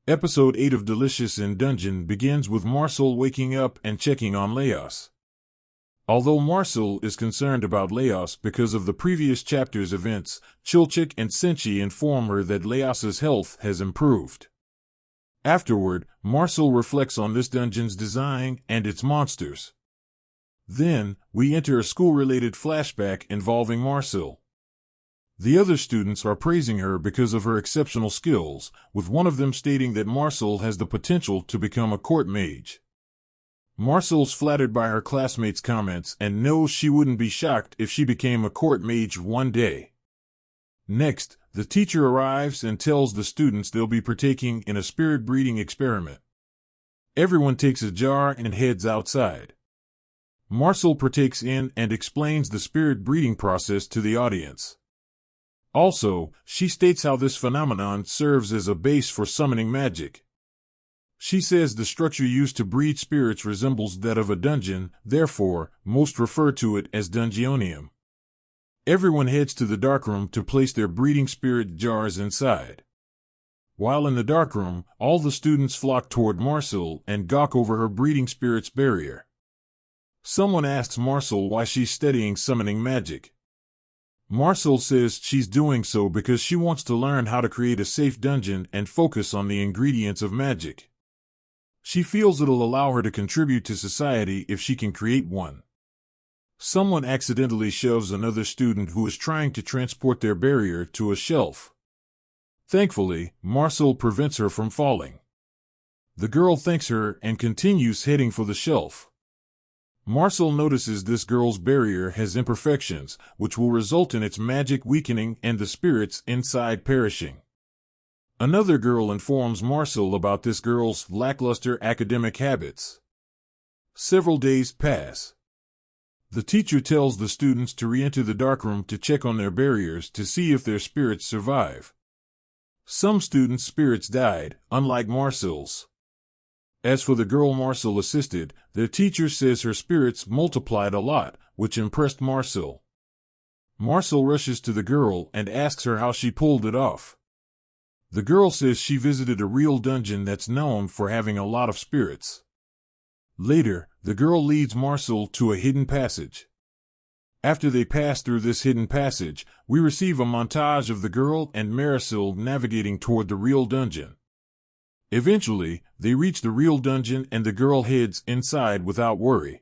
Episode 8 of Delicious in Dungeon begins with Marcel waking up and checking on Leos. Although Marcel is concerned about Leos because of the previous chapter's events, Chilchik and Senshi inform her that Leos's health has improved. Afterward, Marcel reflects on this dungeon's design and its monsters. Then, we enter a school-related flashback involving Marcel. The other students are praising her because of her exceptional skills, with one of them stating that Marcel has the potential to become a court mage. Marcel's flattered by her classmates' comments and knows she wouldn't be shocked if she became a court mage one day. Next, the teacher arrives and tells the students they'll be partaking in a spirit breeding experiment. Everyone takes a jar and heads outside. Marcel partakes in and explains the spirit breeding process to the audience. Also, she states how this phenomenon serves as a base for summoning magic. She says the structure used to breed spirits resembles that of a dungeon, therefore, most refer to it as Dungeonium. Everyone heads to the darkroom to place their breeding spirit jars inside. While in the darkroom, all the students flock toward Marcel and gawk over her breeding spirit's barrier. Someone asks Marcel why she's studying summoning magic. Marcel says she's doing so because she wants to learn how to create a safe dungeon and focus on the ingredients of magic. She feels it'll allow her to contribute to society if she can create one. Someone accidentally shoves another student who is trying to transport their barrier to a shelf. Thankfully, Marcel prevents her from falling. The girl thanks her and continues heading for the shelf. Marcel notices this girl's barrier has imperfections, which will result in its magic weakening and the spirits inside perishing. Another girl informs Marcel about this girl's lackluster academic habits. Several days pass. The teacher tells the students to re-enter the darkroom to check on their barriers to see if their spirits survive. Some students' spirits died, unlike Marcel's. As for the girl Marcel assisted, their teacher says her spirits multiplied a lot, which impressed Marcel. Marcel rushes to the girl and asks her how she pulled it off. The girl says she visited a real dungeon that's known for having a lot of spirits. Later, the girl leads Marcel to a hidden passage. After they pass through this hidden passage, we receive a montage of the girl and Marcel navigating toward the real dungeon. Eventually, they reach the real dungeon and the girl heads inside without worry.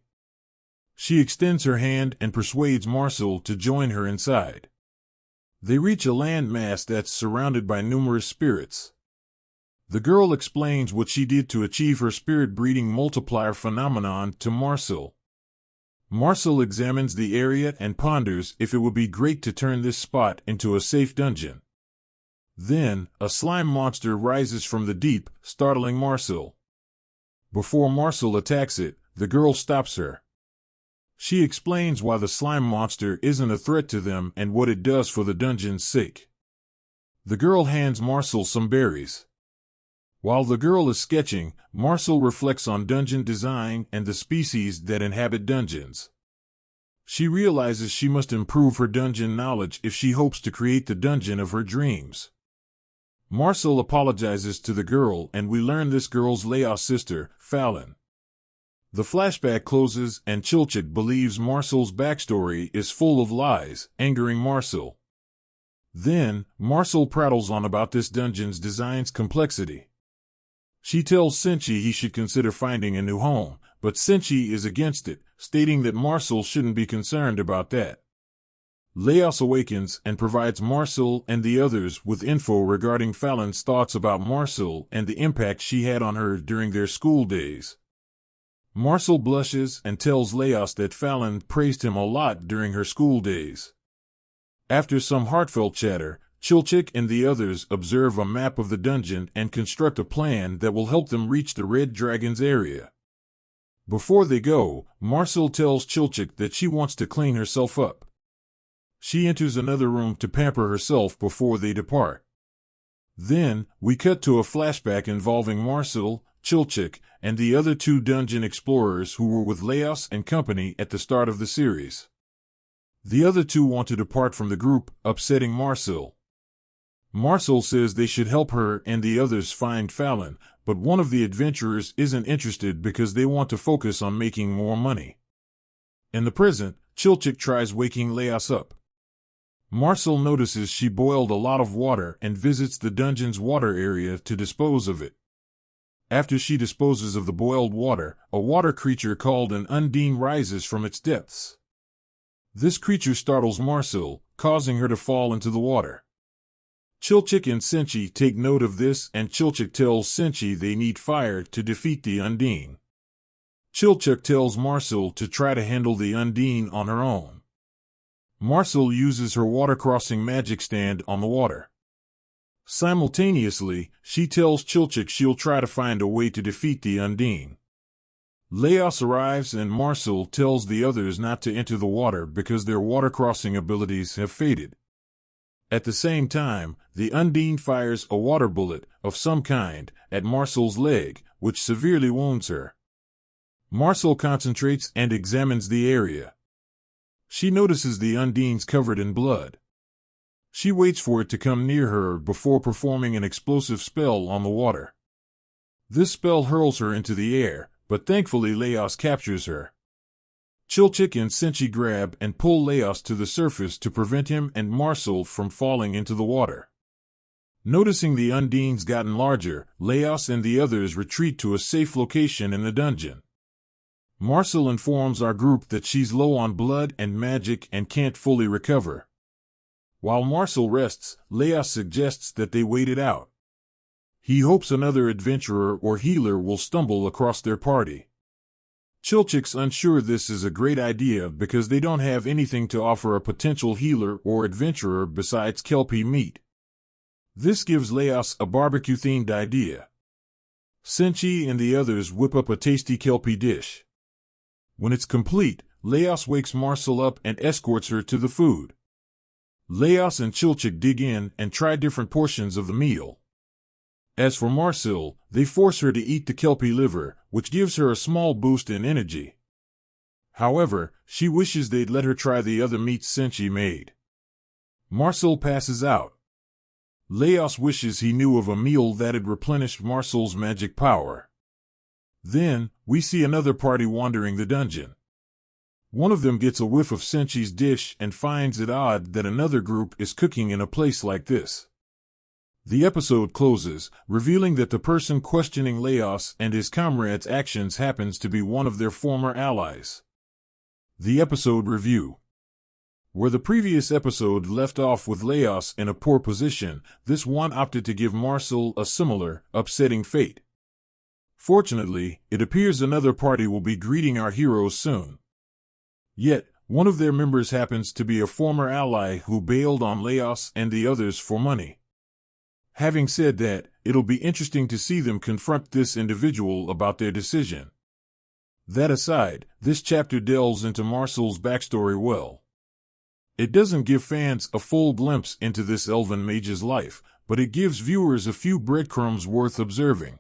She extends her hand and persuades Marcel to join her inside. They reach a landmass that's surrounded by numerous spirits. The girl explains what she did to achieve her spirit breeding multiplier phenomenon to Marcel. Marcel examines the area and ponders if it would be great to turn this spot into a safe dungeon. Then, a slime monster rises from the deep, startling Marcel. Before Marcel attacks it, the girl stops her. She explains why the slime monster isn't a threat to them and what it does for the dungeon's sake. The girl hands Marcel some berries. While the girl is sketching, Marcel reflects on dungeon design and the species that inhabit dungeons. She realizes she must improve her dungeon knowledge if she hopes to create the dungeon of her dreams. Marcel apologizes to the girl and we learn this girl's Leos sister, Fallon. The flashback closes and Chilchik believes Marcel's backstory is full of lies, angering Marcel. Then, Marcel prattles on about this dungeon's design's complexity. She tells Senshi he should consider finding a new home, but Senshi is against it, stating that Marcel shouldn't be concerned about that. Leos awakens and provides Marcel and the others with info regarding Fallon's thoughts about Marcel and the impact she had on her during their school days. Marcel blushes and tells Leos that Fallon praised him a lot during her school days. After some heartfelt chatter, Chilchik and the others observe a map of the dungeon and construct a plan that will help them reach the Red Dragon's area. Before they go, Marcel tells Chilchik that she wants to clean herself up. She enters another room to pamper herself before they depart. Then, we cut to a flashback involving Marcel, Chilchik, and the other two dungeon explorers who were with Leos and company at the start of the series. The other two want to depart from the group, upsetting Marcel. Marcel says they should help her and the others find Fallon, but one of the adventurers isn't interested because they want to focus on making more money. In the present, Chilchik tries waking Leos up. Marcel notices she boiled a lot of water and visits the dungeon's water area to dispose of it. After she disposes of the boiled water, a water creature called an Undine rises from its depths. This creature startles Marcel, causing her to fall into the water. Chilchik and Senchi take note of this, and Chilchik tells Senchi they need fire to defeat the Undine. Chilchik tells Marcel to try to handle the Undine on her own. Marcel uses her water-crossing magic stand on the water. Simultaneously, she tells Chilchik she'll try to find a way to defeat the Undine. Leos arrives and Marcel tells the others not to enter the water because their water-crossing abilities have faded. At the same time, the Undine fires a water bullet, of some kind, at Marcel's leg, which severely wounds her. Marcel concentrates and examines the area. She notices the Undine's covered in blood. She waits for it to come near her before performing an explosive spell on the water. This spell hurls her into the air, but thankfully Leos captures her. Chilchik and Senchi grab and pull Leos to the surface to prevent him and Marcel from falling into the water. Noticing the Undine's gotten larger, Leos and the others retreat to a safe location in the dungeon. Marcel informs our group that she's low on blood and magic and can't fully recover. While Marcel rests, Leos suggests that they wait it out. He hopes another adventurer or healer will stumble across their party. Chilchik's unsure this is a great idea because they don't have anything to offer a potential healer or adventurer besides Kelpie meat. This gives Leos a barbecue-themed idea. Senchi and the others whip up a tasty Kelpie dish. When it's complete, Leos wakes Marcel up and escorts her to the food. Leos and Chilchik dig in and try different portions of the meal. As for Marcel, they force her to eat the Kelpie liver, which gives her a small boost in energy. However, she wishes they'd let her try the other meats Senchi made. Marcel passes out. Leos wishes he knew of a meal that'd replenish Marcel's magic power. Then, we see another party wandering the dungeon. One of them gets a whiff of Senchi's dish and finds it odd that another group is cooking in a place like this. The episode closes, revealing that the person questioning Leos and his comrades' actions happens to be one of their former allies. The episode review. Where the previous episode left off with Leos in a poor position, this one opted to give Marcel a similar, upsetting fate. Fortunately, it appears another party will be greeting our heroes soon. Yet, one of their members happens to be a former ally who bailed on Leos and the others for money. Having said that, it'll be interesting to see them confront this individual about their decision. That aside, this chapter delves into Marcel's backstory well. It doesn't give fans a full glimpse into this elven mage's life, but it gives viewers a few breadcrumbs worth observing.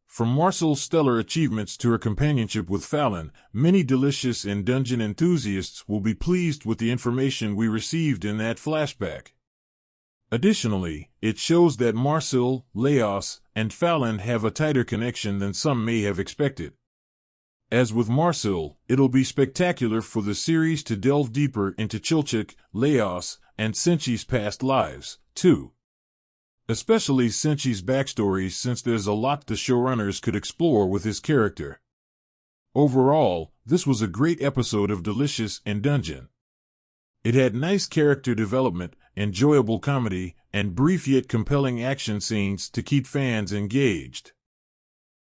From Marcel's stellar achievements to her companionship with Fallon, many delicious and dungeon enthusiasts will be pleased with the information we received in that flashback. Additionally, it shows that Marcel, Leos, and Fallon have a tighter connection than some may have expected. As with Marcel, it'll be spectacular for the series to delve deeper into Chilchik, Leos, and Senchi's past lives, too. Especially Senchi's backstory, since there's a lot the showrunners could explore with his character. Overall, this was a great episode of Delicious in Dungeon. It had nice character development, enjoyable comedy, and brief yet compelling action scenes to keep fans engaged.